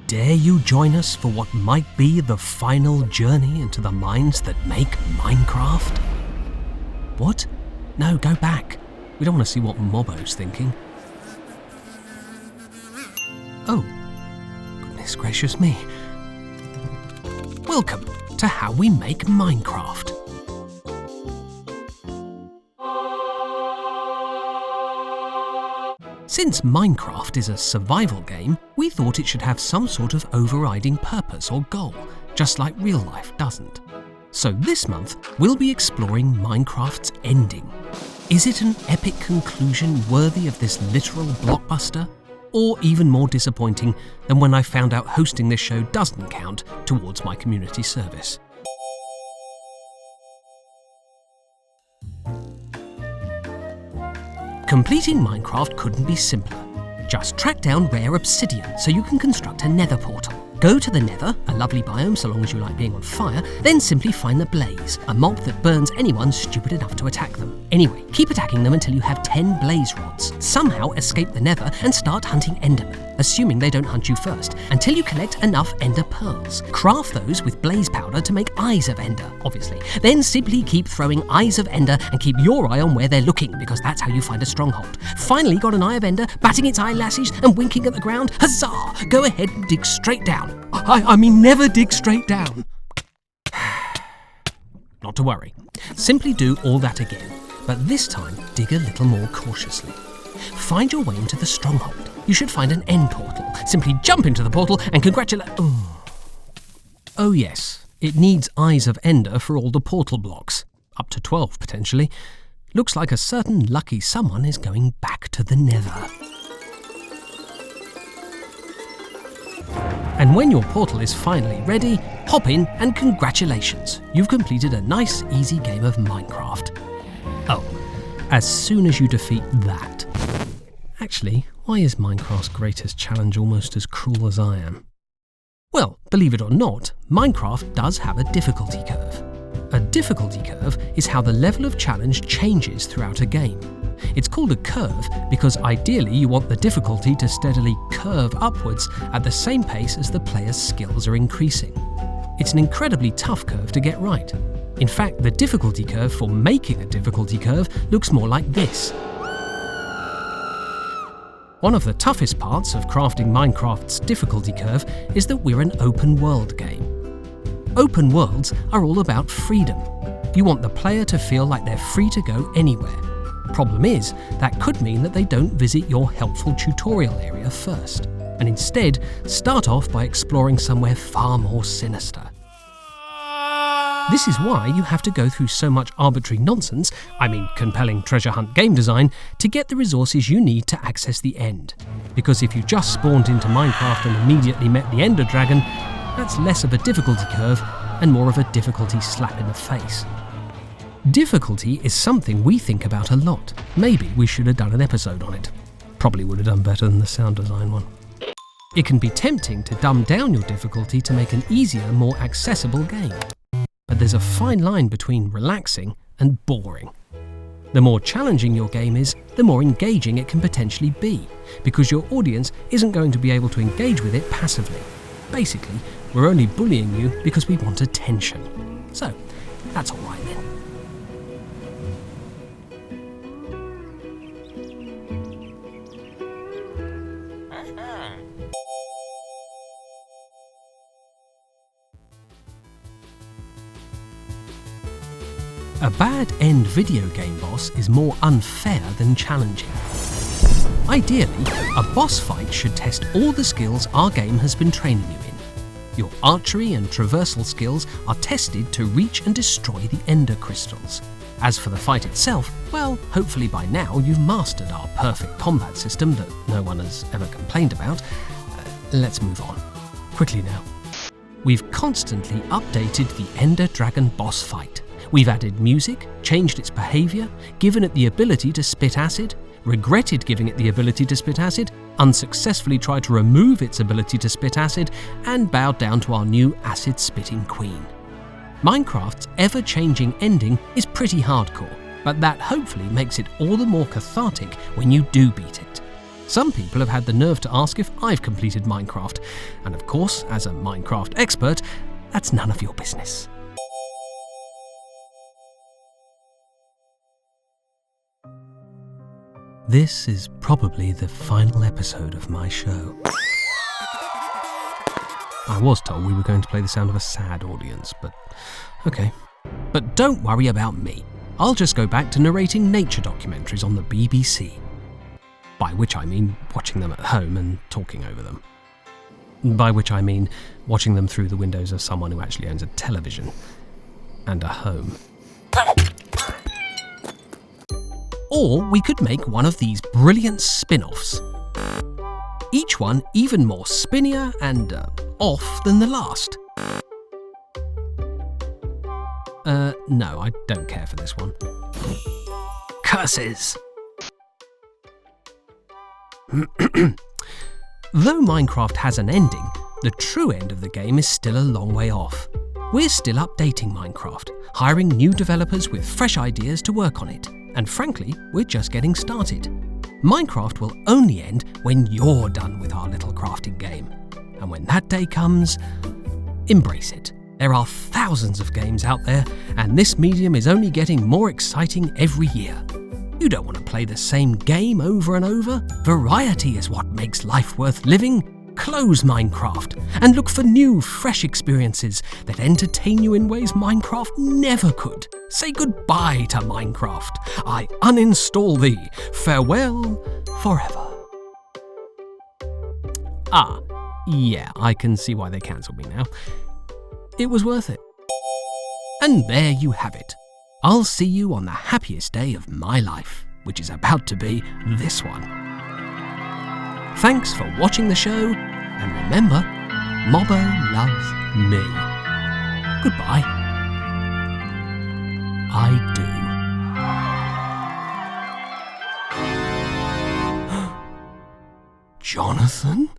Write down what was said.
Dare you join us for what might be the final journey into the minds that make Minecraft? What? No, go back. We don't want to see what Mobbo's thinking. Oh, goodness gracious me. Welcome to How We Make Minecraft. Since Minecraft is a survival game, we thought it should have some sort of overriding purpose or goal, just like real life doesn't. So this month, we'll be exploring Minecraft's ending. Is it an epic conclusion worthy of this literal blockbuster? Or even more disappointing than when I found out hosting this show doesn't count towards my community service? Completing Minecraft couldn't be simpler. Just track down rare obsidian so you can construct a nether portal. Go to the nether, a lovely biome so long as you like being on fire, then simply find the blaze, a mob that burns anyone stupid enough to attack them. Anyway, keep attacking them until you have 10 blaze rods. Somehow escape the nether and start hunting endermen, assuming they don't hunt you first, until you collect enough ender pearls. Craft those with blaze powder to make eyes of ender, obviously. Then simply keep throwing eyes of ender and keep your eye on where they're looking, because that's how you find a stronghold. Finally got an eye of ender, batting its eyelashes and winking at the ground? Huzzah! Go ahead and dig straight down. I mean never dig straight down. Not to worry. Simply do all that again, but this time dig a little more cautiously. Find your way into the stronghold. You should find an end portal. Simply jump into the portal and congratulate... Oh yes, it needs eyes of ender for all the portal blocks. Up to 12 potentially. Looks like a certain lucky someone is going back to the nether. And when your portal is finally ready, hop in and congratulations, you've completed a nice, easy game of Minecraft. Oh, as soon as you defeat that. Actually, why is Minecraft's greatest challenge almost as cruel as I am? Well, believe it or not, Minecraft does have a difficulty curve. A difficulty curve is how the level of challenge changes throughout a game. It's called a curve because ideally you want the difficulty to steadily curve upwards at the same pace as the player's skills are increasing. It's an incredibly tough curve to get right. In fact, the difficulty curve for making a difficulty curve looks more like this. One of the toughest parts of crafting Minecraft's difficulty curve is that we're an open world game. Open worlds are all about freedom. You want the player to feel like they're free to go anywhere. Problem is, that could mean that they don't visit your helpful tutorial area first, and instead start off by exploring somewhere far more sinister. This is why you have to go through so much arbitrary nonsense, compelling treasure hunt game design, to get the resources you need to access the end. Because if you just spawned into Minecraft and immediately met the Ender Dragon, that's less of a difficulty curve and more of a difficulty slap in the face. Difficulty is something we think about a lot. Maybe we should have done an episode on it. Probably would have done better than the sound design one. It can be tempting to dumb down your difficulty to make an easier, more accessible game. But there's a fine line between relaxing and boring. The more challenging your game is, the more engaging it can potentially be, because your audience isn't going to be able to engage with it passively. Basically, we're only bullying you because we want attention. So, that's all right then. A bad end video game boss is more unfair than challenging. Ideally, a boss fight should test all the skills our game has been training you in. Your archery and traversal skills are tested to reach and destroy the ender crystals. As for the fight itself, well, hopefully by now you've mastered our perfect combat system that no one has ever complained about. Let's move on. Quickly now. We've constantly updated the Ender Dragon boss fight. We've added music, changed its behaviour, given it the ability to spit acid, regretted giving it the ability to spit acid, unsuccessfully tried to remove its ability to spit acid, and bowed down to our new acid-spitting queen. Minecraft's ever-changing ending is pretty hardcore, but that hopefully makes it all the more cathartic when you do beat it. Some people have had the nerve to ask if I've completed Minecraft, and of course, as a Minecraft expert, that's none of your business. This is probably the final episode of my show. I was told we were going to play the sound of a sad audience, but okay. But don't worry about me. I'll just go back to narrating nature documentaries on the BBC. By which I mean watching them at home and talking over them. By which I mean watching them through the windows of someone who actually owns a television and a home. Or we could make one of these brilliant spin-offs. Each one even more spinnier and off than the last. No, I don't care for this one. Curses! Though Minecraft has an ending, the true end of the game is still a long way off. We're still updating Minecraft, hiring new developers with fresh ideas to work on it, and frankly, we're just getting started. Minecraft will only end when you're done with our little crafting game. And when that day comes, embrace it. There are thousands of games out there, and this medium is only getting more exciting every year. You don't want to play the same game over and over. Variety is what makes life worth living. Close Minecraft and look for new, fresh experiences that entertain you in ways Minecraft never could. Say goodbye to Minecraft. I uninstall thee. Farewell forever. Ah, yeah, I can see why they cancelled me now. It was worth it. And there you have it. I'll see you on the happiest day of my life, which is about to be this one. Thanks for watching the show, and remember, Mobbo loves me. Goodbye. I do. Jonathan?